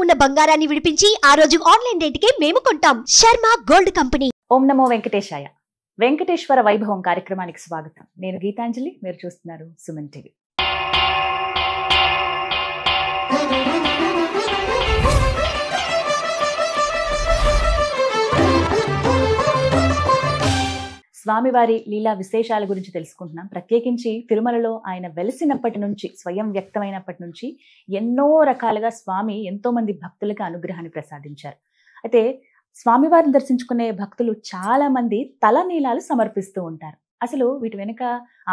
ఉన్న బంగారాన్ని విడిపించి ఆ రోజు ఆన్లైన్ రేటుకే మేము కొంటాం. Sharma gold company. ఓం నమో వెంకటేశాయ. వెంకటేశ్వర వైభవం కార్యక్రమానికి స్వాగతం. నేను గీతాంజలి, మీరు చూస్తున్నారు సుమన్ టీవీ. స్వామివారి లీలా విశేషాల గురించి తెలుసుకుంటున్నాం. ప్రత్యేకించి తిరుమలలో ఆయన వెలిసినప్పటి నుంచి, స్వయం వ్యక్తమైనప్పటి నుంచి ఎన్నో రకాలుగా స్వామి ఎంతో మంది భక్తులకు అనుగ్రహాన్ని ప్రసాదించారు. అయితే స్వామివారిని దర్శించుకునే భక్తులు చాలా మంది తలనీలాలు సమర్పిస్తూ ఉంటారు. అసలు వీటి వెనుక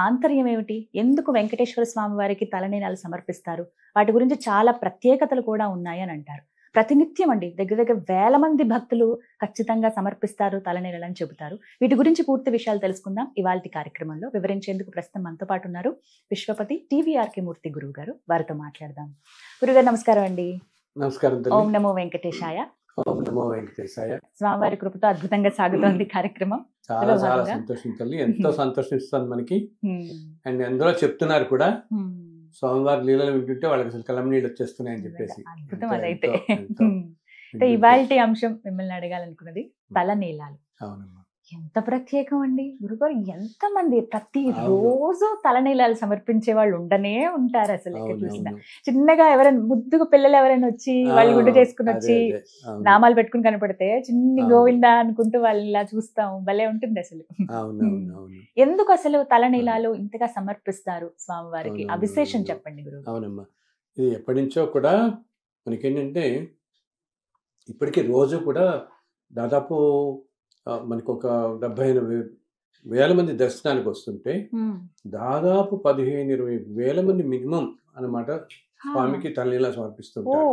ఆంతర్యం ఏమిటి? ఎందుకు వెంకటేశ్వర స్వామి వారికి తలనీలాలు సమర్పిస్తారు? వాటి గురించి చాలా ప్రత్యేకతలు కూడా ఉన్నాయి అని అంటారు. ప్రతినిత్యం అండి దగ్గర వేల మంది భక్తులు ఖచ్చితంగా సమర్పిస్తారు తలనీలాలు అని చెబుతారు. వీటి గురించి పూర్తి విషయాలు తెలుసుకుందాం ఇవాల్టి కార్యక్రమంలో. వివరించేందుకు ప్రస్తుతం మనతో పాటు ఉన్నారు విశ్వపతి టీవీఆర్కే మూర్తి గురువు గారు. వారితో మాట్లాడదాం. గురుగారు నమస్కారం అండి. నమస్కారం. ఓం నమో వెంకటేశాయ. ఓం నమో వెంకటేశాయ. స్వామివారి కృపతో అద్భుతంగా సాగుతోంది కార్యక్రమం. చాలా చాలా సంతోషం తల్లి, ఎంతో సంతోషిస్తుంది మనకి. అండ్ అందులో చెప్తున్నారు కూడా స్వామివారి లీలలు వింటుంటే వాళ్ళకి అసలు కలం నీళ్ళు వచ్చేస్తున్నాయని చెప్పేసి. అద్భుతం అదైతే. ఇవాల్టి అంశం మిమ్మల్ని అడగాలనుకున్నది తలనీలాలు. అవునమ్మా. ఎంత ప్రత్యేకం అండి గురుగారు. ఎంత మంది ప్రతి రోజు తలనీలాలు సమర్పించే వాళ్ళు ఉండనే ఉంటారు. అసలు ఎక్కడ చూసినా చిన్నగా ఎవరైనా ముద్దుగా పిల్లలు ఎవరైనా వచ్చి వాళ్ళు గుడ్డు చేసుకుని వచ్చి నామాలు పెట్టుకుని కనపడితే చిన్ని గోవిందా అనుకుంటూ వాళ్ళు ఇలా చూస్తాం. భలే ఉంటుంది అసలు. ఎందుకు అసలు తలనీలాలు ఇంతగా సమర్పిస్తారు స్వామివారికి? ఆ విశేషం చెప్పండి గురువు. అవునమ్మా, ఇది ఎప్పటి నుంచో కూడా మనకేంటంటే ఇప్పటికీ రోజు కూడా దాదాపు మనకు ఒక 70,000 మంది దర్శనానికి వస్తుంటే దాదాపు 15-20 వేల మంది మినిమం అన్నమాట స్వామికి తలనీలా సమర్పిస్తుంటారు.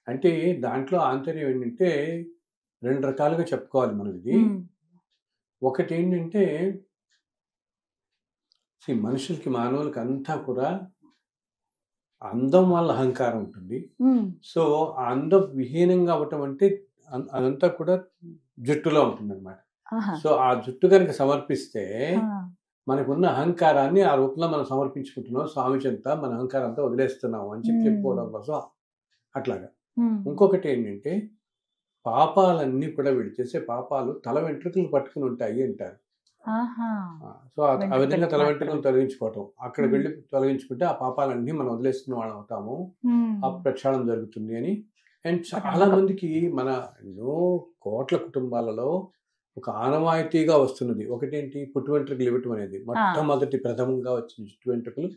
అంటే దాంట్లో ఆంతర్యం ఏంటంటే 2 రకాలుగా చెప్పుకోవాలి మనం. ఇది ఒకటి ఏంటంటే మనుషులకి, మానవులకి అంతా కూడా అందం వల్ల అహంకారం ఉంటుంది. సో ఆ అందం విహీనంగా అవ్వటం అంటే అదంతా కూడా జుట్టులో ఉంటుంది అనమాట. సో ఆ జుట్టు కనుక సమర్పిస్తే మనకున్న అహంకారాన్ని ఆ రూపంలో మనం సమర్పించుకుంటున్నాం. స్వామి చెంత మన అహంకారం అంతా వదిలేస్తున్నాం అని చెప్పుకోవడం కోసం అట్లాగా. ఇంకొకటి ఏంటంటే పాపాలన్నీ కూడా వీళ్ళు చేసే పాపాలు తల వెంట్రుకలు పట్టుకుని ఉంటాయి అంటారు. సో ఆ విధంగా తల వెంట్రుకలు తొలగించుకోవటం, అక్కడ వెళ్ళి తొలగించుకుంటే ఆ పాపాలన్నీ మనం వదిలేస్తున్న వాళ్ళం అవుతాము, ఆ ప్రక్షాళన జరుగుతుంది అని. అండ్ చాలా మందికి మన ఎన్నో కోట్ల కుటుంబాలలో ఒక ఆనవాయితీగా వస్తున్నది ఒకటేంటి, పుట్టు వెంట్రుకలు ఇవ్వటం అనేది. మొట్టమొదటి ప్రథమంగా వచ్చిన పుట్టు వెంట్రుకలు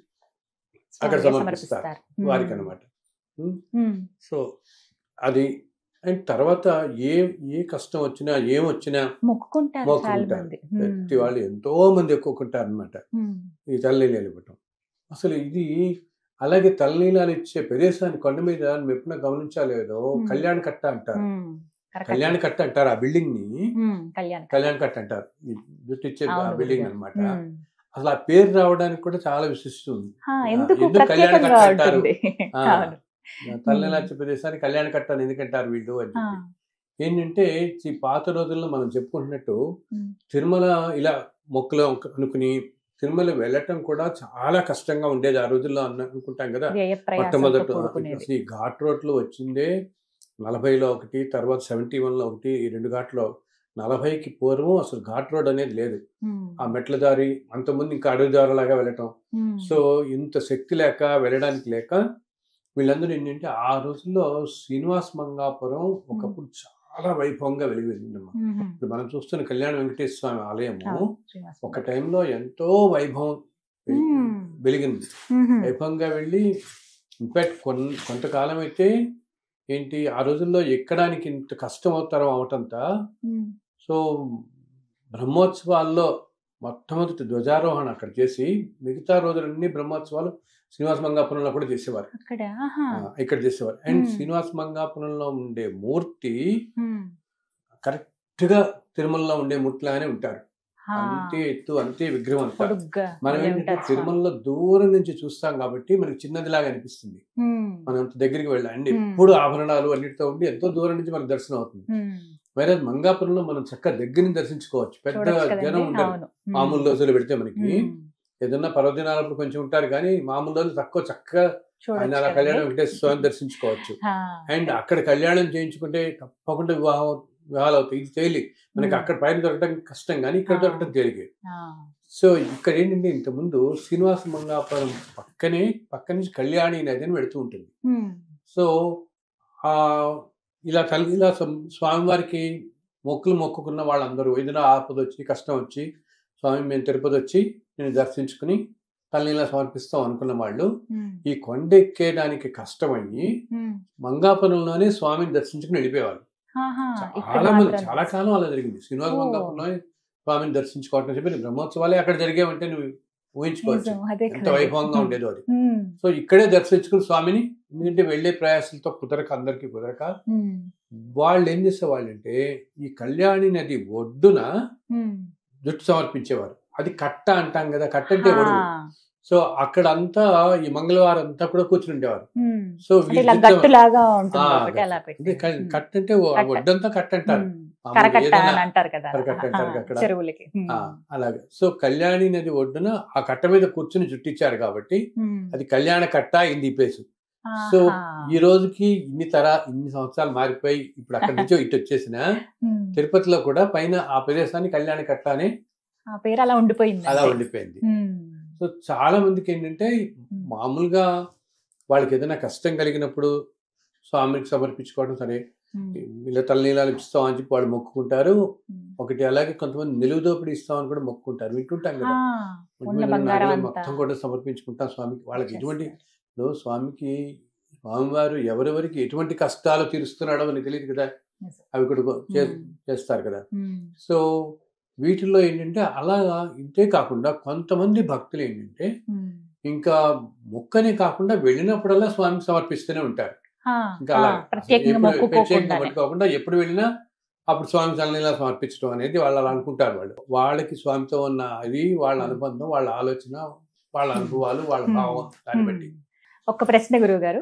అక్కడ సమర్పిస్తారు వారికి అనమాట. సో అది. అండ్ తర్వాత ఏ కష్టం వచ్చినా ఏమొచ్చినా మొక్కుకుంటారు. ప్రతి వాళ్ళు ఎంతో మంది ఎక్కుకుంటారు అనమాట ఈ తలనీలాలు ఇవ్వటం. అసలు ఇది అలాగే తలనీలాలు ఇచ్చే ప్రదేశాన్ని కొండ మీద ఎప్పుడైనా గమనించాలేదో కళ్యాణ కట్ట అంటారు. కళ్యాణ కట్ట అంటారు ఆ బిల్డింగ్ ని. కళ్యాణ కట్ట అంటారు జుట్టు ఇచ్చే బిల్డింగ్ అనమాట. అసలు ఆ పేరు రావడానికి కూడా చాలా విశిష్టం ఉంది. ఎందుకు కళ్యాణ కట్ట అంటారు? తలనీలాలు ఇచ్చే ప్రదేశాన్ని కళ్యాణ కట్ట అని ఎందుకంటారు వీళ్ళు అని చెప్పి. ఏంటంటే ఈ పాత రోజుల్లో మనం చెప్పుకుంటున్నట్టు తిరుమల ఇలా మొక్కులు అనుకుని తిరుమల వెళ్ళటం కూడా చాలా కష్టంగా ఉండేది ఆ రోజుల్లో అనుకుంటాం కదా. మొట్టమొదటి అసలు ఈ ఘాట్ రోడ్లు వచ్చిందే 40లో ఒకటి, తర్వాత 71లో ఒకటి. ఈ 2 ఘాట్లో 40కి పూర్వం అసలు ఘాట్ రోడ్ అనేది లేదు. ఆ మెట్ల దారి, అంతకుముందు ఇంకా అడవి దారిలాగా వెళ్ళటం. సో ఇంత శక్తి లేక వెళ్ళడానికి లేక వీళ్ళందరూ ఏంటంటే ఆ రోజుల్లో శ్రీనివాస మంగాపురం ఒకప్పుడు చాలా వైభవంగా వెలిగిందమ్మా. ఇప్పుడు మనం చూస్తున్న కళ్యాణ వెంకటేశ్వర స్వామి ఆలయము ఒక టైంలో ఎంతో వైభవం వెలిగింది. వైభవంగా వెళ్ళి ఇన్ఫాక్ట్ కొంతకాలం అయితే ఏంటి ఆ రోజుల్లో ఎక్కడానికి ఇంత కష్టం అవటంతా. సో బ్రహ్మోత్సవాల్లో మొట్టమొదటి ధ్వజారోహణ అక్కడ చేసి మిగతా రోజులన్నీ బ్రహ్మోత్సవాలు శ్రీనివాస మంగాపురంలో కూడా చేసేవారు. ఇక్కడ చేసేవారు. అండ్ శ్రీనివాస మంగాపురంలో ఉండే మూర్తి కరెక్ట్ గా తిరుమలలో ఉండే మూర్తిలాగానే ఉంటారు. అంతే ఎత్తు, అంతే విగ్రహం అంటారు. మనం ఏంటంటే తిరుమలలో దూరం నుంచి చూస్తాం కాబట్టి మనకి చిన్నదిలాగా అనిపిస్తుంది. మనం అంత దగ్గరికి వెళ్ళండి ఎప్పుడు ఆభరణాలు అన్నిటితో ఉండి ఎంతో దూరం నుంచి మనకు దర్శనం అవుతుంది. వేరే మంగాపురంలో మనం చక్కగా దగ్గరని దర్శించుకోవచ్చు. పెద్ద జనం ఉంటారు మామూలు రోజులు పెడితే. మనకి ఏదన్నా పర్వదినాలప్పుడు కొంచెం ఉంటారు కానీ మామూలు రోజులు చక్కగా ఆయన అలా కళ్యాణం వెంకటేశ్వర స్వామిని దర్శించుకోవచ్చు. అండ్ అక్కడ కళ్యాణం చేయించుకుంటే తప్పకుండా వివాహాలు అవుతాయి. ఇది తేలి మనకి అక్కడ పైన దొరకడం కష్టం, కానీ ఇక్కడ దొరకడం తేలికే. సో ఇక్కడ ఏంటంటే ఇంతకుముందు శ్రీనివాస మంగాపురం పక్క నుంచి కళ్యాణి నది అని వెళుతూ ఉంటుంది. సో ఇలా స్వామివారికి మొక్కుకున్న వాళ్ళందరూ ఏదైనా ఆపద వచ్చి కష్టం వచ్చి స్వామి మేము తిరుపతి వచ్చి నేను దర్శించుకుని తల్లిలా సమర్పిస్తాం అనుకున్న వాళ్ళు ఈ కొండ ఎక్కేయడానికి కష్టమయ్యి మంగాపురంలోనే స్వామిని దర్శించుకుని వెళ్ళిపోయేవాళ్ళు. చాలా మంది, చాలా కాలం అలా జరిగింది. శ్రీనివాస మంగాపురంలో స్వామిని దర్శించుకోవటం చెప్పి బ్రహ్మోత్సవాలే అక్కడ జరిగేవంటే నువ్వు ఊహించుకోవచ్చు ఎంత వైభవంగా ఉండేదో అది. సో ఇక్కడే దర్శించుకుని స్వామిని, ఎందుకంటే వెళ్లే ప్రయాసాలతో అందరికీ కుదరక వాళ్ళు ఏం చేసేవాళ్ళు అంటే ఈ కళ్యాణి నది ఒడ్డున జుట్టు సమర్పించేవారు. అది కట్ట అంటాం కదా, కట్ట అంటే ఒడుగు. సో అక్కడ అంతా ఈ మంగళవారం అంతా కూడా కూర్చుని ఉండేవారు. సో కట్ట అంటే ఒడ్డంతా కట్ట అంటారు, అలాగే. సో కళ్యాణి నది ఒడ్డున ఆ కట్ట మీద కూర్చుని జుట్టిచ్చారు కాబట్టి అది కళ్యాణ కట్ట అయింది ఈ ప్లేసు. సో ఈ రోజుకి ఇన్ని సంవత్సరాలు మారిపోయి ఇప్పుడు అక్కడి నుంచో ఇటు వచ్చేసిన తిరుపతిలో కూడా పైన ఆ ప్రదేశాన్ని కళ్యాణ కట్ట అనే పేరు అలా ఉండిపోయింది. సో చాలా మందికి ఏంటంటే మామూలుగా వాళ్ళకి ఏదైనా కష్టం కలిగినప్పుడు స్వామికి సమర్పించుకోవడం సరే, ఇలా తలనీలాలు ఇస్తాం అని చెప్పి వాళ్ళు మొక్కుకుంటారు ఒకటి. అలాగే కొంతమంది నిలువుదోపిడి ఇస్తామని కూడా మొక్కుకుంటారు, వింటుంటాం కదా. మొత్తం కూడా సమర్పించుకుంటాం స్వామికి. వాళ్ళకి ఎటువంటి స్వామివారు ఎవరెవరికి ఎటువంటి కష్టాలు తీరుస్తున్నాడో అని తెలియదు కదా, అవి కూడా చేస్తారు కదా. సో వీటిల్లో ఏంటంటే అలాగా ఇంతే కాకుండా కొంతమంది భక్తులు ఏంటంటే ఇంకా మొక్కనే కాకుండా వెళ్ళినప్పుడల్లా స్వామికి సమర్పిస్తూనే ఉంటారు. ఇంకా అలా ప్రత్యేకంగా పట్టుకోకుండా ఎప్పుడు వెళ్ళినా అప్పుడు స్వామి తల్లిలా సమర్పించడం అనేది వాళ్ళు అలా అనుకుంటారు. వాళ్ళకి స్వామితో ఉన్న అది వాళ్ళ అనుబంధం, వాళ్ళ ఆలోచన, వాళ్ళ అనుభవాలు, వాళ్ళ భావం, దాన్ని బట్టి. ఒక ప్రశ్న గురువు గారు,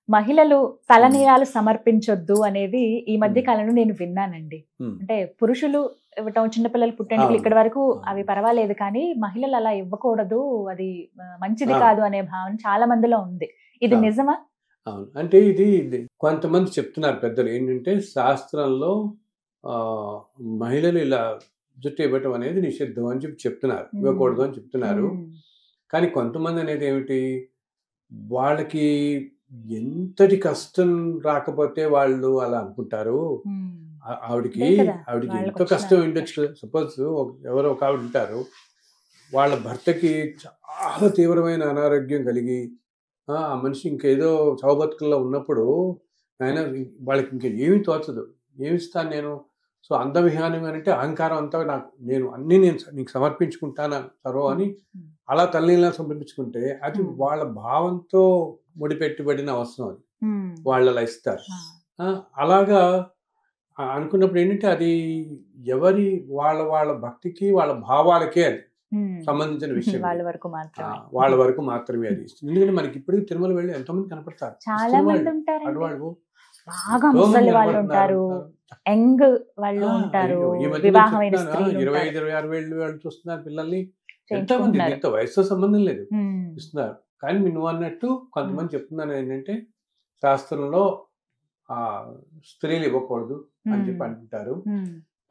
మహిళలు తలనీలాలు సమర్పించొద్దు అనేది ఈ మధ్య కాలంలో నేను విన్నానండి. అంటే పురుషులు ఇవ్వటం, చిన్నపిల్లలు పుట్టేందుకు ఇక్కడ వరకు అవి పర్వాలేదు, కానీ మహిళలు అలా ఇవ్వకూడదు, అది మంచిది కాదు అనే భావన చాలా మందిలో ఉంది. ఇది నిజమా? అవును, అంటే ఇది కొంతమంది చెప్తున్నారు పెద్దలు ఏంటంటే శాస్త్రంలో మహిళలు ఇలా జుట్టు ఇవ్వటం అనేది నిషిద్ధం అని చెప్తున్నారు, ఇవ్వకూడదు అని చెప్తున్నారు. కానీ కొంతమంది అనేది ఏమిటి, వాళ్ళకి ఎంతటి కష్టం రాకపోతే వాళ్ళు అలా అనుకుంటారు. ఆవిడికి ఎంతో కష్టం ఉండొచ్చు. సపోజ్ ఎవరో ఒక ఆవిడ ఉంటారు, వాళ్ళ భర్తకి చాలా తీవ్రమైన అనారోగ్యం కలిగి ఆ మనిషి ఇంకేదో చౌబతుకుల్లో ఉన్నప్పుడు ఆయన వాళ్ళకి ఇంకా ఏమీ తోచదు, ఏమిస్తాను నేను, సో అందవిహానం అంటే అహంకారం అంతా నేను నీకు సమర్పించుకుంటాను సర్వం అని అలా తల్లిలా సమర్పించుకుంటే అది వాళ్ళ భావంతో ముడిపెట్టుబడిన అవసరం, అది వాళ్ళు అలా ఇస్తారు. అలాగా అనుకున్నప్పుడు ఏంటంటే అది ఎవరి వాళ్ళ భక్తికి వాళ్ళ భావాలకే అది సంబంధించిన విషయం, వాళ్ళ వరకు మాత్రమే అది. ఎందుకంటే మనకి ఇప్పుడు తిరుమల వెళ్ళి ఎంతో మంది కనపడతారు, చాలా మంది ఉంటారు, బాగా ముసలి వాళ్ళు ఉంటారు, యంగ్ వాళ్ళు ఉంటారు, వివాహమైన స్త్రీలు 25-26 వాళ్ళు చూస్తున్నారు పిల్లల్ని, ఎంతో మంది, ఎంతో వయసుతో సంబంధం లేదు ఇస్తున్నారు. కానీ నువ్వు అన్నట్టు కొంతమంది చెప్తున్నాను ఏంటంటే శాస్త్రంలో స్త్రీలు ఇవ్వకూడదు అని చెప్పి అంటుంటారు.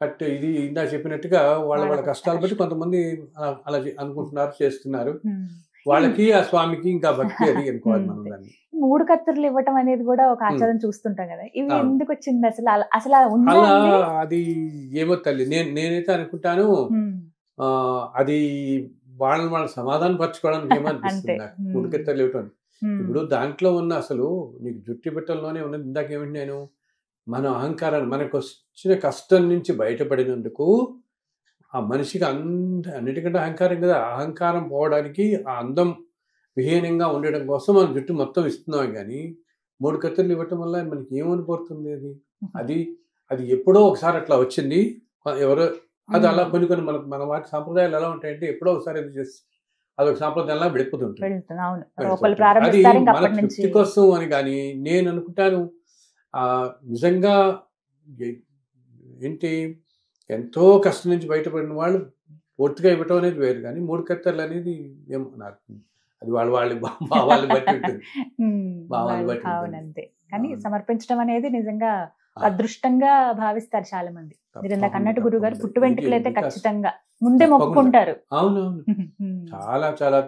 బట్ ఇది ఇందా చెప్పినట్టుగా వాళ్ళ కష్టాలు బట్టి కొంతమంది అలా అనుకుంటున్నారు, చేస్తున్నారు. వాళ్ళకి ఆ స్వామికి ఇంకా భక్తి అది అనుకోవాలి మనం దాన్ని. 3 కత్తులు ఇవ్వటం అనేది కూడా ఒక ఆచారం చూస్తుంటాం కదా, ఇవి ఎందుకు వచ్చింది అసలు? అలా అది ఏమో తల్లి, నేనైతే అనుకుంటాను అది వాళ్ళ సమాధానం పరచుకోవడానికి ఏమనిపిస్తుంది నాకు 3 కత్తులు ఇవ్వటం. ఇప్పుడు దాంట్లో ఉన్న అసలు నీకు జుట్టు పెట్టల్లోనే ఉన్నది. ఇందాకేమిటి నేను మన అహంకారాన్ని, మనకు వచ్చిన కష్టం నుంచి బయటపడినందుకు ఆ మనిషికి అన్నిటికంటే అహంకారం కదా, అహంకారం పోవడానికి ఆ అందం విహీనంగా ఉండడం కోసం మనం జుట్టు మొత్తం ఇస్తున్నాం. కానీ 3 కత్తులు ఇవ్వటం వల్ల మనకి ఏమనిపోతుంది? అది ఎప్పుడో ఒకసారి అట్లా వచ్చింది ఎవరో, అది అలా కొన్ని మన వాటి సాంప్రదాయాలు ఎలా ఉంటాయంటే ఎప్పుడో ఒకసారి అది చేసి అదొక సాంప్రదాయంలా విడిపోతుంటుంది. అది మన తృప్తి కోసం అని. కానీ నేను అనుకుంటాను నిజంగా ఏంటి, ఎంతో కష్టం నుంచి బయటపడిన వాళ్ళు పూర్తిగా ఇవ్వటం అనేది వేరు, కానీ 3 కత్తర్లు అనేది ఏమో నాకు అది వాళ్ళ భావాలు బట్టి ఉంటుంది. భావాలు బట్టి భావన ఉంటుంది. అంతే. కానీ అవును. సమర్పించడం అనేది నిజంగా ఆ. అదృష్టంగా భావిస్తారు చాలా మంది. మీరు ఇందాక అన్నట్టు గురువు గారు పుట్టు తప్పకుండా. వెంట్రుకలు అయితే ఇది ఖచ్చితంగా ముందే తప్పకుండా. మొక్కుకుంటారు. అవునవును. చాలా చాలా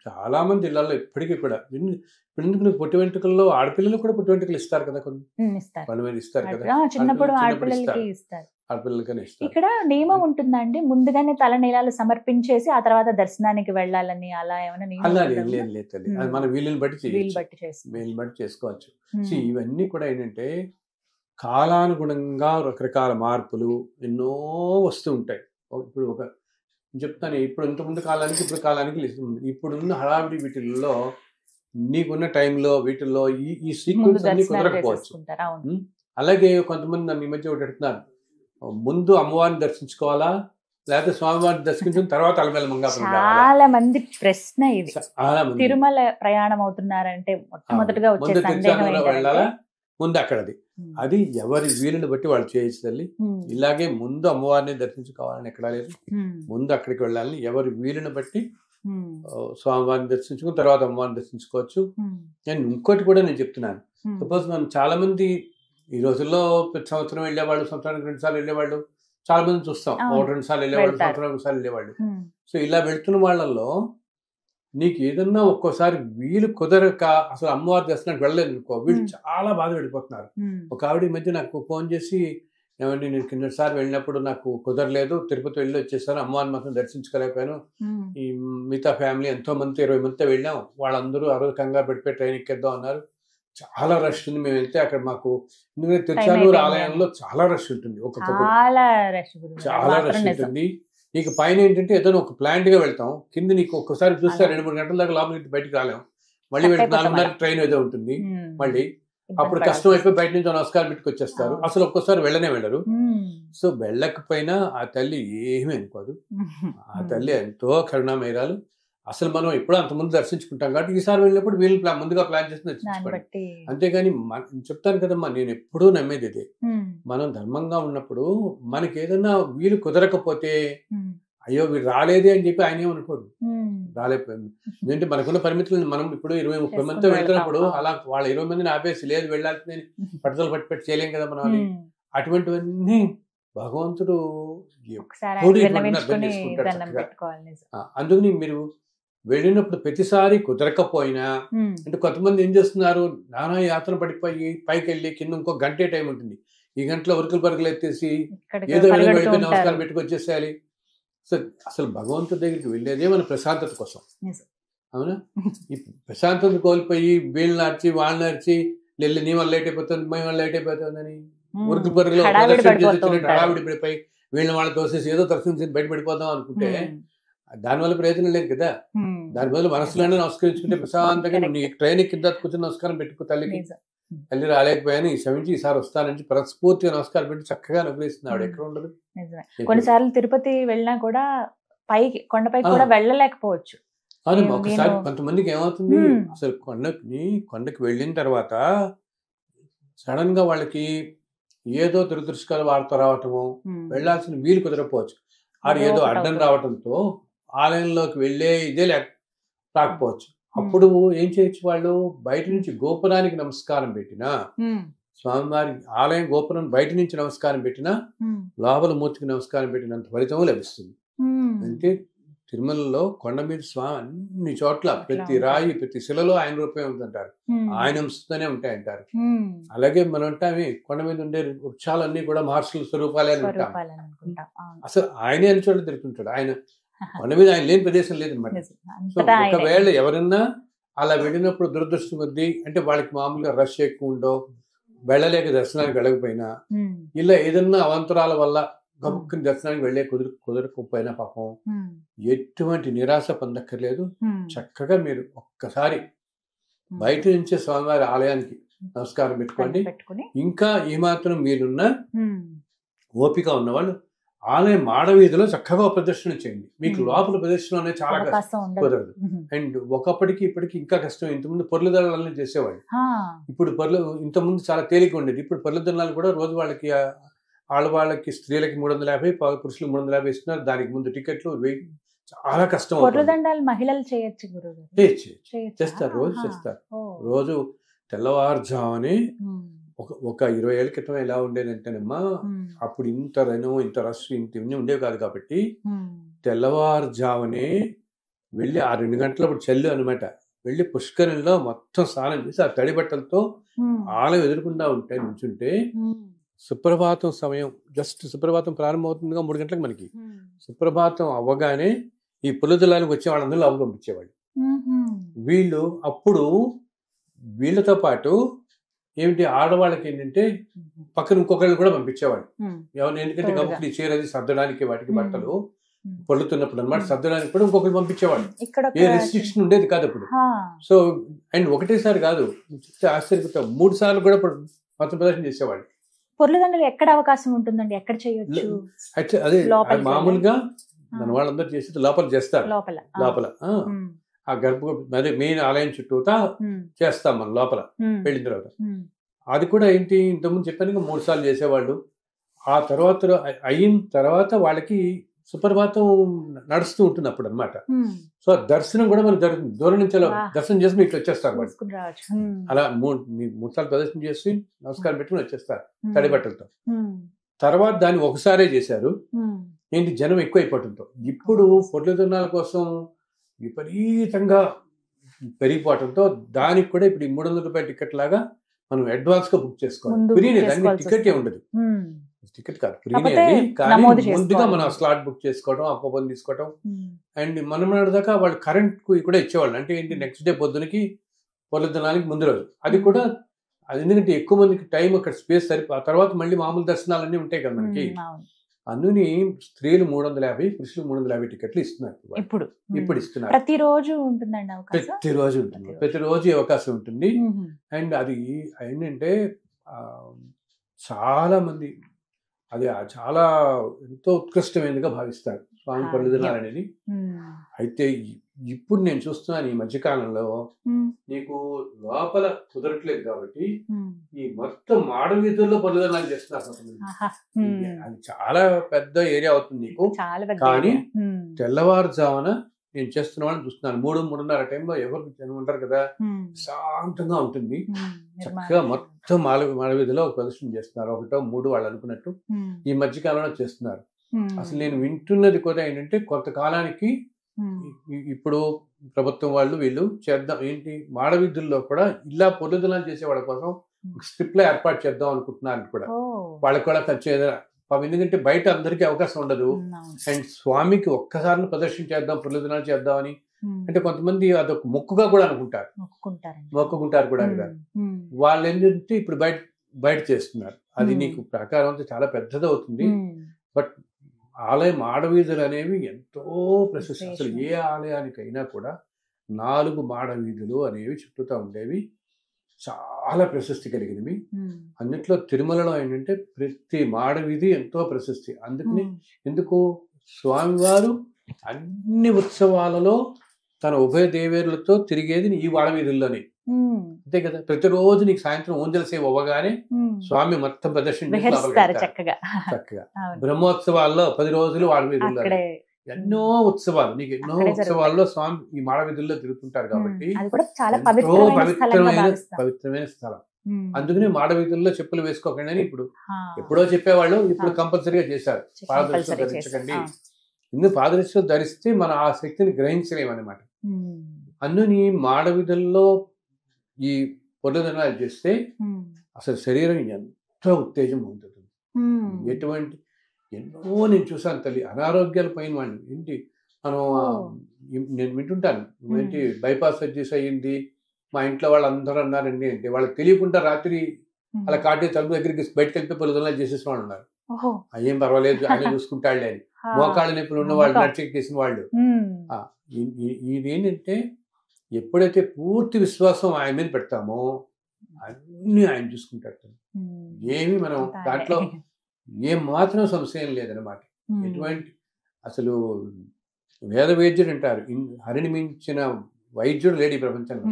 చాలా మంది ఇళ్లలో ఇప్పటికీ కూడా ఇప్పుడు ఎందుకు నువ్వు పుట్టి వెంట్రుకల్లో ఆడపిల్లలు కూడా పుట్టి వెంట్రుకలు ఇస్తారు కదా, కొన్ని ఇస్తారు. వాళ్ళ మీద ఇస్తారు కదా, చిన్నప్పుడు చిన్నప్పుడు ఆడపిల్లలకి ఇస్తారు. ఆడపిల్లలకనే ఇస్తారు. ఇక్కడ నియమం ఉంటుందండి, ముందుగానే తలనీలాలు సమర్పించేసి ఆ తర్వాత దర్శనానికి వెళ్ళాలని అలా ఏమైనా నియమం అలా ఉంటుందా? లేదు తల్లి, అది మన వీలుని బట్టి వీలు చేయొచ్చు, బట్టి చేస్తారు. వీలుని బట్టి చేసుకోవచ్చు. ఇవన్నీ కూడా ఏంటంటే కాలానుగుణంగా రకరకాల మార్పులు ఎన్నో వస్తూ ఉంటాయి. ఇప్పుడు చెప్తాను, ఇప్పుడు ఇంతకుముందు కాలానికి ఇప్పుడు కాలానికి ఇప్పుడున్న హడావిడి వీటిల్లో నీకున్న టైంలో వీటిల్లో ఈ సీక్వెన్స్ అన్ని కుదరకపోవచ్చు. అలాగే కొంతమంది నన్ను ఈ మధ్య ఒకటి అడుగుతున్నారు, ముందు అమ్మవారిని దర్శించుకోవాలా లేకపోతే స్వామివారిని దర్శించిన తర్వాత అలమేల మంగాపురం చాలా మంది ప్రశ్న ఇది. చాలా మంది తిరుమల ప్రయాణం అవుతున్నారంటే మొట్టమొదటిగా వచ్చే సందేహం వెళ్ళాలా ముందు అక్కడది, అది ఎవరి వీలుని బట్టి వాళ్ళు చేయొచ్చు తల్లి. ఇలాగే ముందు అమ్మవారిని దర్శించుకోవాలని ఎక్కడా లేదు, ముందు అక్కడికి వెళ్ళాలని ఎవరి వీలుని బట్టి స్వామివారిని దర్శించుకుని తర్వాత అమ్మవారిని దర్శించుకోవచ్చు. నేను ఇంకోటి కూడా నేను చెప్తున్నాను, సపోజ్ మనం చాలా మంది ఈ రోజుల్లో ప్రతి సంవత్సరం వెళ్ళేవాళ్ళు, సంవత్సరానికి 2 సార్లు వెళ్ళేవాళ్ళు చాలా మంది చూస్తాం, 1-2 సార్లు వెళ్ళేవాళ్ళు, సంవత్సరానికి 1 సార్లు వెళ్ళేవాళ్ళు. సో ఇలా వెళ్తున్న వాళ్ళల్లో నీకు ఏదన్నా ఒక్కోసారి వీలు కుదరక అసలు అమ్మవారి దర్శనానికి వెళ్ళలేదు అనుకో, వీళ్ళు చాలా బాధ పడిపోతున్నారు. ఒక ఆవిడ ఈ మధ్య నాకు ఫోన్ చేసి, ఏమండి నేను కిందసారి వెళ్ళినప్పుడు నాకు కుదరలేదు, తిరుపతి వెళ్ళి వచ్చేసాను, అమ్మవారిని మాత్రం దర్శించుకోలేకపోయాను, ఈ మిగతా ఫ్యామిలీ ఎంతో మంది 20 మందితో వెళ్ళాం, వాళ్ళందరూ ఆ రోజు కంగారు పడిపోయి ట్రైన్ ఎక్కేద్దాం అన్నారు, చాలా రష్ ఉంది, మేము వెళ్తే అక్కడ మాకు తిరుచానూరు ఆలయంలో చాలా రష్ ఉంటుంది, చాలా రష్ ఉంటుంది. నీకు పైన ఏంటంటే ఏదైనా ఒక ప్లాంట్ గా వెళ్తాం, కింద నీకు ఒక్కసారి చూస్తే 2-3 గంటల దాకా లోపలికి బయటకు రాలేం, మళ్ళీ 4:30 ట్రైన్ ఏదో ఉంటుంది, మళ్ళీ అప్పుడు కష్టం అయిపోయి బయట నుంచి నమస్కారం పెట్టుకొచ్చేస్తారు, అసలు ఒక్కోసారి వెళ్ళరు. సో వెళ్ళకపోయినా ఆ తల్లి ఏమీ అనుకోదు, ఆ తల్లి ఎంతో కరుణామయురాలు. అసలు మనం ఎప్పుడో అంతకుముందు దర్శించుకుంటాం కాబట్టి ఈసారి వెళ్ళినప్పుడు వీళ్ళు ముందుగా ప్లాన్ చేసి దర్శించుకోండి. అంతేగాని చెప్తాను కదమ్మా, నేను ఎప్పుడూ నమ్మేది ఇదే, మనం ధర్మంగా ఉన్నప్పుడు మనకి ఏదన్నా వీలు కుదరకపోతే అయ్యో వీడు రాలేదే అని చెప్పి ఆయన ఏమనుకోడు, రాలేకపోయింది ఏంటి మనకున్న పరిమితులను మనం ఇప్పుడు 20-30 మందితో వెళ్తున్నప్పుడు అలా వాళ్ళ 20 మందిని ఆపేసి లేదు వెళ్ళాల్సిందని పట్టుదల పట్టి చేయలేం కదా మనం. అది అటువంటివన్నీ భగవంతుడు అందుకని మీరు వెళ్ళినప్పుడు ప్రతిసారి కుదరకపోయినా, అంటే కొంతమంది ఏం చేస్తున్నారు, నానా యాత్ర పడిపోయి పైకి వెళ్ళి కింద ఇంకో గంటే టైం ఉంటుంది, ఈ గంటలో ఉరుకులు పరుగులు ఎత్తేసి ఏదో వెళ్ళిపోయి నమస్కారం పెట్టుకొచ్చేసేయాలి. సో అసలు భగవంతుడి దగ్గరికి వెళ్ళేదే మన ప్రశాంతత కోసం, అవునా? ఈ ప్రశాంతత కోల్పోయి వీళ్ళు నడిచి వాళ్ళు నడిచి వెళ్ళి నీ వల్ల లేట్ అయిపోతుంది, మేము వల్ల లేట్ అయిపోతుందని ఉరుకులు పరుగులు హడావిడి పడిపోయి వీళ్ళని వాళ్ళు తోసేసి ఏదో దర్శనం బయటపడిపోదాం అనుకుంటే దానివల్ల ప్రయోజనం లేదు కదా. దాని బదులు మనసులోనే నమస్కరించుకుంటే ప్రశాంతంగా నీ ట్రైన్ కింద కూర్చొని నమస్కారం పెట్టుకో, తల్లికి తల్లి రాలేకపోయాను ఈ క్షమించి ఈసారి వస్తానని ప్రస్ఫూర్తిగా నమస్కారం పెట్టి చక్కగా అనుగ్రహిస్తుంది ఆవిడ. ఎక్కడ ఉండదు. కొన్నిసార్లు తిరుపతి వెళ్ళినా కూడా పైకి కొండపైకి కూడా వెళ్ళలేకపోవచ్చు. అవును, ఒకసారి కొంతమందికి ఏమవుతుంది, అసలు కొండకి వెళ్ళిన తర్వాత సడన్ గా వాళ్ళకి ఏదో దురదృష్టకర వార్త రావటము, వెళ్లాల్సిన వీలు కుదరకపోవచ్చు, అది ఏదో అడ్డం రావటంతో ఆలయంలోకి వెళ్ళే ఇదే రాకపోవచ్చు. అప్పుడు ఏం చేయొచ్చు, వాళ్ళు బయట నుంచి గోపురానికి నమస్కారం పెట్టినా, స్వామివారి ఆలయం గోపురం బయట నుంచి నమస్కారం పెట్టినా, లోపల మూర్తికి నమస్కారం పెట్టినంత ఫలితము లభిస్తుంది. అంటే తిరుమలలో కొండ మీద స్వామి అన్ని చోట్ల ప్రతి రాయి ప్రతి శిలలో ఆయన రూపమే ఉందంటారు, ఆయన అంశతోనే ఉంటాయంటారు. అలాగే మనం అంటామే కొండ మీద ఉండే వృక్షాలన్నీ కూడా మహర్షుల స్వరూపాలే అని ఉంటాం. అసలు ఆయనే అని చోట్ల తిరుగుతుంటాడు, ఆయన కొండ మీద ఆయన లేని ప్రదేశం లేదనమాట. సో ఒకవేళ ఎవరన్నా అలా వెళ్ళినప్పుడు దురదృష్టం కొద్దీ, అంటే వాళ్ళకి మామూలుగా రష్ ఎక్కువ ఉండో వెళ్ళలేక దర్శనానికి వెళ్ళకపోయినా, ఇలా ఏదన్నా అవంతరాల వల్ల గబుక్కుని దర్శనానికి వెళ్ళే కుదరకపోయినా పాపం ఎటువంటి నిరాశ పొందక్కర్లేదు. చక్కగా మీరు ఒక్కసారి బయట నుంచే స్వామివారి ఆలయానికి నమస్కారం పెట్టుకోండి. ఇంకా ఏమాత్రం వీలున్నా ఓపిక ఉన్నవాళ్ళు ఆలయం మాడవీధిలో చక్కగా ప్రదర్శన చేయండి. మీకు లోపల ప్రదర్శన అనేది చాలా కుదరదు. అండ్ ఒకప్పటికి ఇప్పటికి ఇంకా కష్టం. ఇంతకుముందు పొర్లుదళాలని చేసేవాళ్ళు, ఇప్పుడు ఇంతకుముందు చాలా తేలిక ఉండేది. ఇప్పుడు పొర్లుదళాలు కూడా రోజు వాళ్ళకి ఆడవాళ్ళకి స్త్రీలకి 350, పురుషులకు 350 ఇస్తున్నారు. దానికి ముందు టికెట్లు చాలా కష్టం అవుతుంది. పొర్లదండాలు మహిళలు చేయొచ్చు గురుగారు? చేయొచ్చు. చేయొచ్చా? చేస్తారు, రోజు ఆహా. చేస్తారు. ఓ. రోజు తెల్లవారుజామునే ఉమ్. ఒక 20 ఏళ్ళ క్రితం ఎలా ఉండేదంటేనమ్మా, ఉమ్. అప్పుడు ఇంత ఇంత రష్ ఇవన్నీ ఉండేవి కాదు కాబట్టి ఉమ్. తెల్లవారుజామునే వెళ్ళి ఆ 2 గంటలప్పుడు చల్లు అనమాట, వెళ్ళి పుష్కరంలో మొత్తం స్నానం చేసి ఆ తడి బట్టలతో ఉమ్. ఆలయం ఎదురకుండా ఉంటే నుంచుంటే ఉమ్. సుప్రభాతం సమయం, జస్ట్ సుప్రభాతం ప్రారంభం అవుతుందిగా 3 గంటలకు మనకి. ఉమ్. సుప్రభాతం అవ్వగానే ఈ పుల్లదొలానికి వచ్చే వాళ్ళందరూ లోపల పంపించేవాళ్ళు. ఉమ్. వీళ్ళు అప్పుడు వీళ్ళతో పాటు ఏమిటి ఆడవాళ్ళకి ఏంటంటే పక్కన ఇంకొకళ్ళు కూడా పంపించేవాళ్ళు. ఉమ్. ఎవరు, ఎందుకంటే తోడుగా. గబుక్కులు చీర అది సర్దడానికి వాటికి బట్టలు ఉమ్. పొల్లుతున్నప్పుడు అనమాట, ఉమ్. సర్దడానికి కూడా ఇంకొకళ్ళు పంపించేవాళ్ళు. ఇక్కడ ఏ రెస్ట్రిక్షన్ ఉండేది కాదు అప్పుడు. సో అండ్ ఒకటేసారి కాదు, ఆశ్చర్యపోతాం, 3 సార్లు కూడా మత ప్రదర్శన చేసేవాళ్ళు. పొర్లదండలు ఎక్కడ అవకాశం ఉంటుందండి? ఎక్కడ చేయొచ్చు? అయితే అదే లోపలికి మామూలుగా ఆ. మన వాళ్ళందరూ చేసేది లోపల చేస్తారు. లోపల. లోపల ఉమ్. ఆ గర్భ అదే మెయిన్ ఆలయం చుట్టూతా ఉమ్. చేస్తాం మనం లోపల ఉమ్. వెళ్ళిన తర్వాత. ఉమ్. అది కూడా ఏంటి, ఇంతకుముందు చెప్పాను 3 సార్లు చేసేవాళ్ళు. ఆ తర్వాత అయిన తర్వాత వాళ్ళకి సుప్రభాతం నడుస్తూ ఉంటుంది అప్పుడు అనమాట. ఉమ్. సో దర్శనం కూడా మనకు జరుగుతుంది. దూరం నుంచి అలా వాహ్. దర్శనం చేసుకుని ఇట్లా వచ్చేస్తారు వాళ్ళు. చూసుకుని రావచ్చు. ఉమ్. అలా 3 సార్లు ప్రదర్శన చేసి నమస్కారం పెట్టుకుని వచ్చేస్తారు ఉమ్. తడి బట్టలతో. ఉమ్. తర్వాత దాన్ని ఒకసారే చేశారు. ఉమ్. ఏంటి, జనం ఎక్కువైపోవడంతో ఇప్పుడు పొట్లదున్నాల కోసం విపరీతంగా పెరిగిపోవడంతో దానికి కూడా ఇప్పుడు 300 రూపాయల టికెట్ లాగా మనం అడ్వాన్స్ గా బుక్ చేసుకోవాలి. ముందు ఫ్రీనే, book దానికి చేసుకోవాల్సి టికెట్ వస్తుంది. ఉండదు. ఉమ్. టికెట్ కాదు, ఫ్రీనే కాకపోతే అది. కానీ నమోదు ముందుగా చేసుకోవాలి. మనం స్లాట్ బుక్ చేసుకోవడం, ఆ కూపన్ తీసుకోవడం. ఉమ్. అండ్ మనం దాకా వాళ్ళు కరెంట్ కు కూడా ఇచ్చేవాళ్ళు. అంటే ఏంటి, నెక్స్ట్ డే పొద్దునకి పొద్దునానికి ముందు రోజు అది కూడా. అది ఎందుకంటే ఎక్కువ మందికి టైం అక్కడ స్పేస్ సరిపో, ఆ తర్వాత మళ్ళీ మామూలు దర్శనాలన్నీ ఉంటాయి కదా మనకి. ఉమ్. అవును. అందుని స్త్రీలు 350, పురుషులు 350 టికెట్లు ఇస్తున్నారు ఇప్పుడు ఇప్పుడు ఇస్తున్నారు. ప్రతిరోజు ఉంటుందండి అవకాశం? ప్రతిరోజు ఉంటుంది, ప్రతిరోజు ఈ అవకాశం ఉంటుంది. ఉమ్. అండ్ అది ఏంటంటే చాలా మంది అది చాలా ఎంతో ఉత్కృష్టమైనదిగా భావిస్తారు స్వామి పొర్లదినాలు అనేది. ఉమ్. అయితే ఇప్పుడు నేను చూస్తున్నాను ఈ మధ్యకాలంలో ఉమ్. నీకు లోపల కుదరట్లేదు కాబట్టి ఉమ్. ఈ మొత్తం మాడవీధుల్లో పొర్లదినాలు చేస్తున్నారు కొంతమంది. ఆహా. ఉమ్. అది చాలా పెద్ద ఏరియా అవుతుంది నీకు. చాలా పెద్ద కానీ ఏరియా. ఉమ్. తెల్లవారుజామున నేను చేస్తున్న వాళ్ళని చూస్తున్నాను. 3-3:30 టైంలో ఎవరు జనం ఉంటారు కదా, ఉమ్. శాంతంగా ఉంటుంది. ఉమ్. చక్కగా మొత్తం మాడవీధిలో ఒక ప్రదర్శన చేస్తున్నారు. 1-3 వాళ్ళు అనుకున్నట్టు ఉమ్. ఈ మధ్యకాలంలో చేస్తున్నారు. ఉమ్. అసలు నేను వింటున్నది కూడా ఏంటంటే కొంతకాలానికి ఉమ్. ఇప్పుడు ప్రభుత్వం వాళ్ళు వీళ్ళు చేద్దాం ఏంటి, మాడవీధుల్లో కూడా ఇలా పొర్లదినాలు చేసే వాళ్ళ కోసం స్ట్రిప్ లో ఏర్పాటు చేద్దాం అనుకుంటున్నారు కూడా. ఓ. వాళ్ళకి కూడా ఖర్చు ఎందుకంటే బయట అందరికీ అవకాశం ఉండదు. ఉమ్. అవును. అండ్ స్వామికి ఒక్కసారి ప్రదర్శన చేద్దాం, పొర్లదినాలు చేద్దామని ఉమ్. అంటే కొంతమంది అదొక మొక్కుగా కూడా అనుకుంటారు, మొక్కుకుంటారండి. మొక్కుకుంటారు కూడా కదా. ఉమ్. వాళ్ళు ఏంటంటే ఇప్పుడు బయట చేస్తున్నారు. అది ఉమ్. నీకు ప్రకారం అంతా చాలా పెద్దది అవుతుంది. ఉమ్. బట్ ఆలయం మాడవీధులు అనేవి ఎంతో ప్రశస్తి. అసలు ఏ విశేషం. ఆలయానికైనా కూడా 4 మాడవీధులు అనేవి చుట్టూతా ఉండేవి, చాలా ప్రశస్తి కలిగినవి. ఉమ్. అన్నిట్లో తిరుమలలో ఏంటంటే ప్రతి మాడవీధి ఎంతో ప్రశస్తి. అందుకని ఉమ్. ఎందుకు స్వామివారు అన్ని ఉత్సవాలలో తన ఉభయ దేవేరులతో తిరిగేది ఈ వాడవీధుల్లోనే. ఉమ్. అంతే కదా, ప్రతిరోజు నీకు సాయంత్రం ఊంజల సేవ అవ్వగానే ఉమ్. స్వామి మొత్తం ప్రదర్శన చేసి లోపలికి విహరిస్తారు వెళ్తారు. చక్కగా. చక్కగా అవును. బ్రహ్మోత్సవాల్లో 10 రోజులు వాడవీధుల్లో అక్కడే ఎన్నో ఉత్సవాలు, నీకు ఎన్నో అక్కడే జరుగుతాయి. ఉత్సవాల్లో స్వామి ఈ మాడవీధుల్లో తిరుగుతుంటారు కాబట్టి అది కూడా చాలా ఎంతో పవిత్రమైన స్థలంగా భావిస్తాం. పవిత్రమైన స్థలం. ఉమ్. అందుకనే మాడవీధుల్లో చెప్పులు వేసుకోకండి అని ఇప్పుడు ఆ. ఎప్పుడో చెప్పేవాళ్ళు, ఇప్పుడు ఆ. కంపల్సరీగా చేశారు. పాదరక్షలు కంపల్సరీ ధరించకండి. చేస్తారు. ఇందుకు పాదరక్షలు ధరిస్తే మనం ఆ శక్తిని గ్రహించలేమన్నమాట. ఉమ్. అందుని మాడవీధుల్లో ఈ పొర్లదినాలు చేస్తే ఉమ్. అసలు శరీరం ఎంతో ఉత్తేజం పొందుతుంది. ఉమ్. ఎటువంటి ఎన్నో నేను చూసాను తల్లి, అనారోగ్యాల పైన వాళ్ళు ఏంటి మనం నేను వింటుంటాను ఏంటి బైపాస్ సర్జరీస్ అయ్యింది, మా ఇంట్లో వాళ్ళందరూ అన్నారండి అంటే వాళ్ళకి తెలియకుండా రాత్రి అలా కాటే తలుపు దగ్గరికి బయటకు వెళ్ళి పొర్లదినాలు చేసేసిన వాళ్ళు ఉన్నారు. ఓహో. ఏం పర్వాలేదు ఆయన చూసుకుంటాడులే అని. మోకాళ్ళ నొప్పులు ఉన్న వాళ్ళు, నడిచెక్కేసిన వాళ్ళు. ఇదేంటంటే ఎప్పుడైతే పూర్తి విశ్వాసం ఆయన మీద పెడతామో అన్ని ఆయన చూసుకుంటాడు. ఏమి మనం దాంట్లో ఏం మాత్రం సంశయం లేదనమాట. ఎటువంటి అసలు వేద వైద్యుడు అంటారు, హరిని మించిన వైద్యుడు లేడు ఈ ప్రపంచంలో.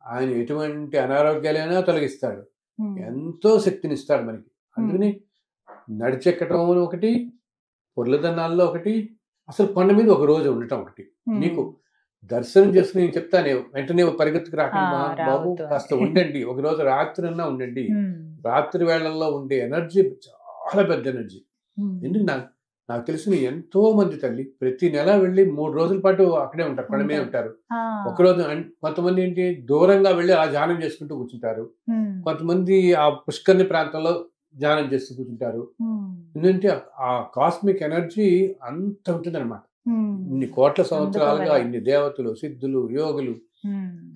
ఆయన ఎటువంటి అనారోగ్యాలైనా తొలగిస్తాడు, ఎంతో శక్తినిస్తాడు మనకి. అందుకని నడిచెక్కటం ఒకటి, పొర్లదన్నాల్లో ఒకటి, అసలు కొండ మీద ఒక రోజు ఉండటం ఒకటి. నీకు దర్శనం చేసుకుని నేను చెప్తానే వెంటనే పరిగెత్తుకు రాకండి బాబు, కాస్త ఉండండి, ఒక రోజు రాత్రి అన్నా ఉండండి. రాత్రి వేళల్లో ఉండే ఎనర్జీ చాలా పెద్ద ఎనర్జీ. ఎందుకు నాకు తెలిసిన ఎంతో మంది తల్లి ప్రతి నెల వెళ్ళి 3 రోజుల పాటు అక్కడే ఉంటారు, కొండ మీద ఉంటారు. ఒకరోజు కొంతమంది ఏంటి దూరంగా వెళ్ళి ఆ ధ్యానం చేసుకుంటూ కూర్చుంటారు, కొంతమంది ఆ పుష్కర్ణి ప్రాంతంలో ధ్యానం చేస్తూ కూర్చుంటారు. ఎందుకంటే ఆ కాస్మిక్ ఎనర్జీ అంత ఉంటుంది అనమాట. ఇన్ని కోట్ల సంవత్సరాలుగా ఇన్ని దేవతలు, సిద్ధులు, యోగులు,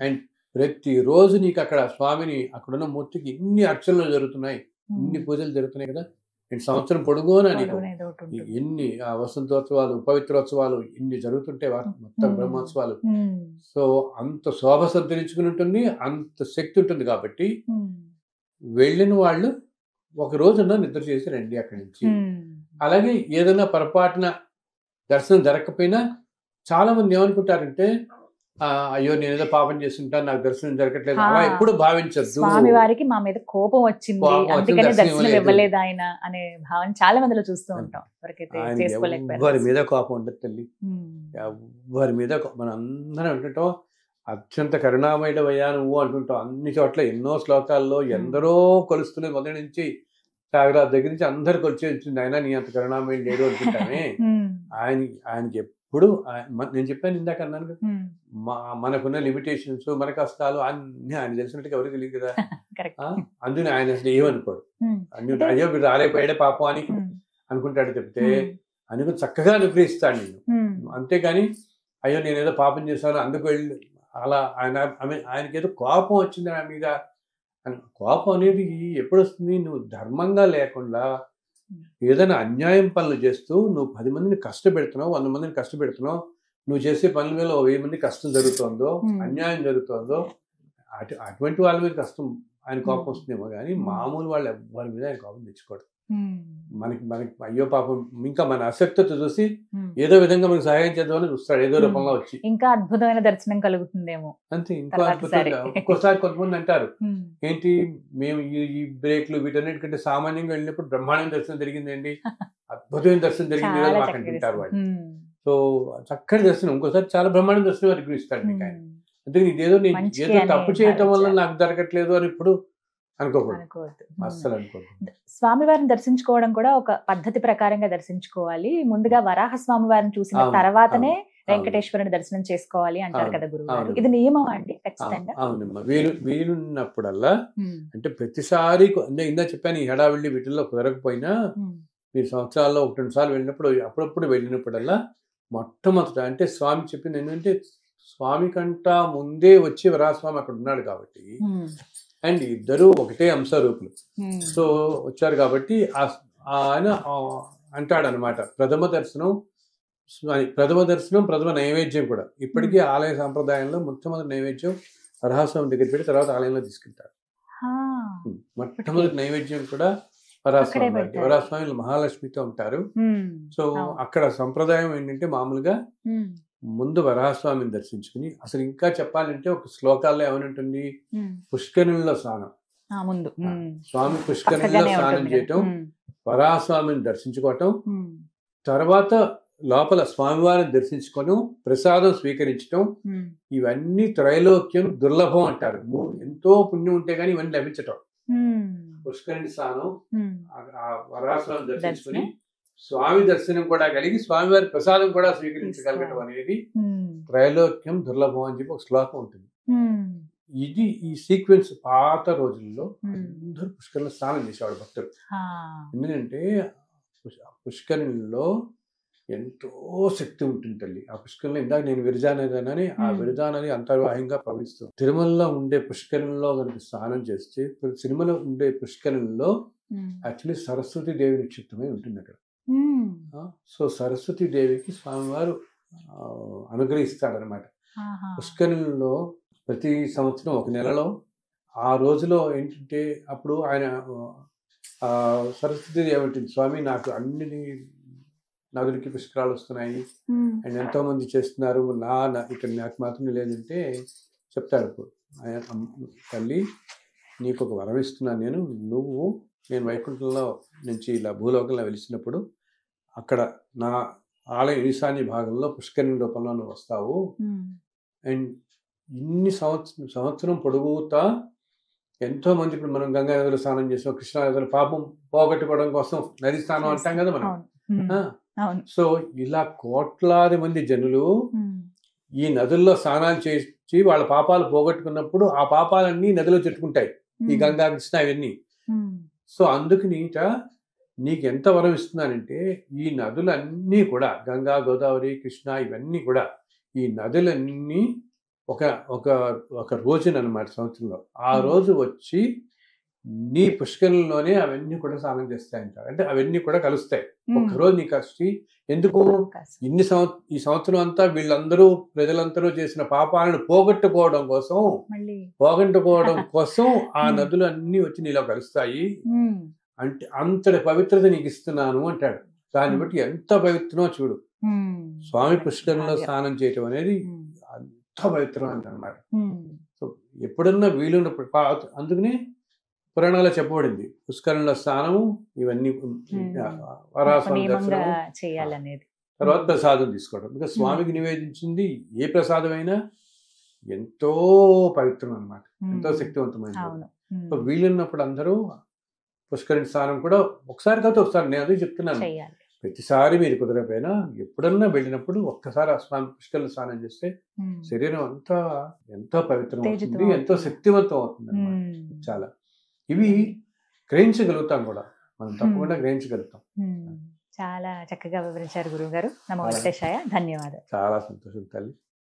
అండ్ ప్రతి రోజు నీకు అక్కడ స్వామిని అక్కడున్న మూర్తికి ఇన్ని అర్చనలు జరుగుతున్నాయి, ఇన్ని పూజలు జరుగుతున్నాయి కదా. సంవత్సరం పొడుగునా నీకు ఎన్ని వసంతోత్సవాలు, పవిత్రోత్సవాలు ఇన్ని జరుగుతుంటే మొత్తం బ్రహ్మోత్సవాలు. సో అంత శోభ సంతరించుకుని ఉంటుంది, అంత శక్తి ఉంటుంది. కాబట్టి వెళ్ళిన వాళ్ళు ఒక రోజున నిద్ర చేసి రండి అక్కడి నుంచి. అలాగే ఏదైనా పొరపాటున దర్శనం జరగకపోయినా చాలా మంది ఏమనుకుంటారంటే అయ్యో నేను ఏదో పాపం చేస్తుంటాను, నాకు దర్శనం జరగట్లేదు, అలా ఎప్పుడు భావించద్దు. స్వామి వారికి మా మీద కోపం వచ్చింది అందుకని దర్శనం ఇవ్వలేదు ఆయన అనే భావన చాలా మందిలో చూస్తూ ఉంటాం. ఎవరి మీద కోపం ఉండదు తల్లి, ఎవరి మీద మన అందరం అంటుంటాం అత్యంత కరుణామయుడవయ్యా నువ్వు అంటుంటాం. అన్ని చోట్ల ఎన్నో శ్లోకాల్లో ఎందరో కొలుస్తున్నది మొదటి నుంచి త్యాగరాజు దగ్గర నుంచి అందరు కొలిచి వచ్చింది. ఆయన నీ అంత కరుణామయుడు లేడు అనుకుంటామే. ఆయనకి ఎప్పుడు నేను చెప్పాను ఇందాక అన్నాను కదా, మనకున్న లిమిటేషన్స్, మన కష్టాలు అన్ని ఆయన తెలిసినట్టుగా ఎవరికి తెలియదు కదా. అందుకని ఆయన అసలు ఏమనుకోడు, అన్ని అయ్యో మీరు రాలేపోయాడే పాపం అని అనుకుంటాడు తప్పితే అందుకు చక్కగా అనుగ్రహిస్తాడు నేను. అంతేగాని అయ్యో నేను ఏదో పాపం చేశాను అందుకు వెళ్ళి అలా ఆయనకి ఏదో కోపం వచ్చింది నా మీద. కోపం అనేది ఎప్పుడు వస్తుంది, నువ్వు ధర్మంగా లేకుండా ఏదైనా అన్యాయం పనులు చేస్తూ నువ్వు 10 మందిని కష్టపెడుతున్నావు, 100 మందిని కష్టపెడుతున్నావు, నువ్వు చేసే పనుల మీద 1000 మంది కష్టం జరుగుతుందో, అన్యాయం జరుగుతుందో, అటువంటి వాళ్ళ మీద కష్టం ఆయన కోపం వస్తుందేమో కానీ మామూలు వాళ్ళు ఎవరి మీద ఆయన కోపం తెచ్చుకోడు. మనకి అయ్యో పాపం ఇంకా మన అసక్తత చూసి ఏదో విధంగా మనకు సహాయం చేద్దామని చూస్తాడు, ఏదో రూపంలో వచ్చి. ఇంకా అద్భుతమైన దర్శనం కలుగుతుందేమో అంతే. ఇంకో అద్భుతంగా ఒక్కోసారి కొంతమంది అంటారు ఏంటి మేము ఈ బ్రేక్లు వీటన్నిటికంటే సామాన్యంగా వెళ్ళినప్పుడు బ్రహ్మాండం దర్శనం జరిగిందండి, అద్భుతమైన దర్శనం జరిగింది మాకు అంటుంటారు వాళ్ళు. సో చక్కటి దర్శనం ఇంకోసారి చాలా బ్రహ్మాండం దర్శనం వారికి గురిస్తాడు మీకు ఆయన. అందుకని ఇదేదో నేను ఏదో తప్పు చేయటం వల్ల నాకు జరగట్లేదు అని ఇప్పుడు అనుకోకూడదు, అస్సలు అనుకోకూడదు. స్వామివారిని దర్శించుకోవడం కూడా ఒక పద్ధతి ప్రకారంగా దర్శించుకోవాలి. ముందుగా వరాహ స్వామివారిని చూసిన తర్వాతనే వెంకటేశ్వరుని దర్శనం చేసుకోవాలి అంటారు కదా గురువు. ఇది నియమం అండి ఖచ్చితంగా? అవునమ్మా, వీలున్నప్పుడల్లా అంటే ప్రతిసారి ఇందా చెప్పాను ఈ హడావిడి వీటిల్లో కుదరకపోయినా మీరు సంవత్సరాల్లో 1-2 సార్లు వెళ్ళినప్పుడు అప్పుడప్పుడు వెళ్ళినప్పుడల్లా మొట్టమొదట అంటే స్వామి చెప్పింది ఏంటంటే స్వామి కంటా ముందే వచ్చి వరాహస్వామి అక్కడ ఉన్నాడు కాబట్టి, అండ్ ఇద్దరు ఒకటే అంశరూపులు. సో వచ్చారు కాబట్టి ఆయన అంటాడనమాట ప్రథమ దర్శనం, ప్రథమ నైవేద్యం కూడా ఇప్పటికీ ఆలయ సాంప్రదాయంలో మొట్టమొదటి నైవేద్యం వరాహస్వామి దగ్గర పెట్టి తర్వాత ఆలయంలో తీసుకెళ్తారు. మొట్టమొదటి నైవేద్యం కూడా వరాహస్వామి మహాలక్ష్మితో ఉంటారు. సో అక్కడ సంప్రదాయం ఏంటంటే మామూలుగా ముందు వరాహస్వామిని దర్శించుకుని, అసలు ఇంకా చెప్పాలంటే ఒక శ్లోకాల్లో ఏమనుంటుంది, పుష్కరిణిలో స్నానం, స్వామి పుష్కరిణిలో స్నానం చేయటం, వరాహస్వామిని దర్శించుకోవటం, తర్వాత లోపల స్వామివారిని దర్శించుకోవడం, ప్రసాదం స్వీకరించడం, ఇవన్నీ త్రైలోక్యం దుర్లభం అంటారు. ఎంతో పుణ్యం ఉంటే గానీ ఇవన్నీ లభించటం. పుష్కరిణి స్నానం, వరాహస్వామిని దర్శించుకుని స్వామి దర్శనం కూడా కలిగి స్వామివారి ప్రసాదం కూడా స్వీకరించగలగటం అనేది త్రైలోక్యం దుర్లభం అని చెప్పి ఒక శ్లోకం ఉంటుంది. ఇది ఈ సీక్వెన్స్ పాత రోజుల్లో అందరూ పుష్కరిణిలో స్నానం చేసేవాడు భక్తులు. ఎందుకంటే పుష్కరిణిలో ఎంతో శక్తి ఉంటుంది తల్లి. ఆ పుష్కరిణిలో ఇందాక నేను విరజానది ఆ విరజానది అంతర్వాహంగా ప్రవహిస్తుంది. తిరుమలలో ఉండే పుష్కరిణిలో కనుక స్నానం చేస్తే తిరుమల ఉండే పుష్కరిణిలో యాక్చువల్లీ సరస్వతి దేవి నిక్షిప్తమై ఉంటుంది అక్కడ. సో సరస్వతి దేవికి స్వామివారు అనుగ్రహిస్తాడనమాట. పుష్కరిణిలో ప్రతి సంవత్సరం ఒక నెలలో ఆ రోజులో ఏంటంటే అప్పుడు ఆయన సరస్వతి దేవి ఉంటుంది, స్వామి నాకు అన్ని నదులకి పుష్కరాలు వస్తున్నాయి అండ్ ఎంతో మంది చేస్తున్నారు, ఇక్కడ నాకు మాత్రం లేదంటే చెప్తాడు ఆయన, తల్లి నీకు ఒక వరం ఇస్తున్నాను నేను వైకుంఠంలో నుంచి ఇలా భూలోకంలో వెలిసినప్పుడు అక్కడ నా ఆలయ ఈశాన్య భాగంలో పుష్కరిణి రూపంలో నువ్వు వస్తావు. అండ్ ఇన్ని సంవత్సరం పొడుగుతా ఎంతో మంది, ఇప్పుడు మనం గంగా నదిలో స్నానం చేసాం, కృష్ణా నదిలో పాపం పోగొట్టుకోవడం కోసం నది స్నానం అంటాం కదా మనం. సో ఇలా కోట్లాది మంది జనులు ఈ నదుల్లో స్నానాలు చేసి వాళ్ళ పాపాలు పోగొట్టుకున్నప్పుడు ఆ పాపాలన్నీ నదిలో చుట్టుకుంటాయి, ఈ గంగా కృష్ణ ఇవన్నీ. సో అందుకు నీకు ఎంత వరం ఇస్తున్నానంటే, ఈ నదులన్నీ కూడా గంగా, గోదావరి, కృష్ణ ఇవన్నీ కూడా, ఈ నదులన్నీ ఒక ఒక ఒక రోజునమాట సంవత్సరంలో, ఆ రోజు వచ్చి నీ పుష్కరంలోనే అవన్నీ కూడా స్నానం చేస్తాయంటారు. అంటే అవన్నీ కూడా కలుస్తాయి ఒక్కరోజు నీకు వచ్చి. ఎందుకు ఈ సంవత్సరం అంతా వీళ్ళందరూ ప్రజలందరూ చేసిన పాపాలను పోగొట్టుకోవడం కోసం ఆ నదులు అన్ని వచ్చి నీలో కలుస్తాయి. అంటే అంతటి పవిత్రత నీకు ఇస్తున్నాను అంటాడు. దాన్ని బట్టి ఎంత పవిత్రమో చూడు. స్వామి పుష్కరంలో స్నానం చేయటం అనేది అంత పవిత్రం అంటన్నమాట. సో ఎప్పుడన్నా వీలున్నప్పుడు, అందుకనే పురాణాల్లో చెప్పబడింది పుష్కరంలో స్నానము, ఇవన్నీ వరాస్వామి దర్శనం, తర్వాత ప్రసాదం తీసుకోవడం. ఇంకా స్వామికి నివేదించింది ఏ ప్రసాదమైనా ఎంతో పవిత్రం అన్నమాట, ఎంతో శక్తివంతమైనది. సో వీలున్నప్పుడు అందరూ పుష్కరిణి స్నానం కూడా ఒకసారి కాదు ఒకసారి, నేను అదే చెప్తున్నాను, ప్రతిసారి మీరు కుదరపోయినా ఎప్పుడన్నా వెళ్ళినప్పుడు ఒక్కసారి ఆ పుష్కరిణి స్నానం చేస్తే శరీరం అంతా ఎంతో పవిత్రం అవుతుంది, ఎంతో శక్తివంతం అవుతుంది అన్నమాట. చాలా ఇవి గ్రహించగలుగుతాం కూడా, మనం తప్పకుండా గ్రహించగలుగుతాం. చాలా చక్కగా వివరించారు గురువు గారు. నమో వెంకటేశాయ. ధన్యవాదాలు. చాలా సంతోషం తల్లి.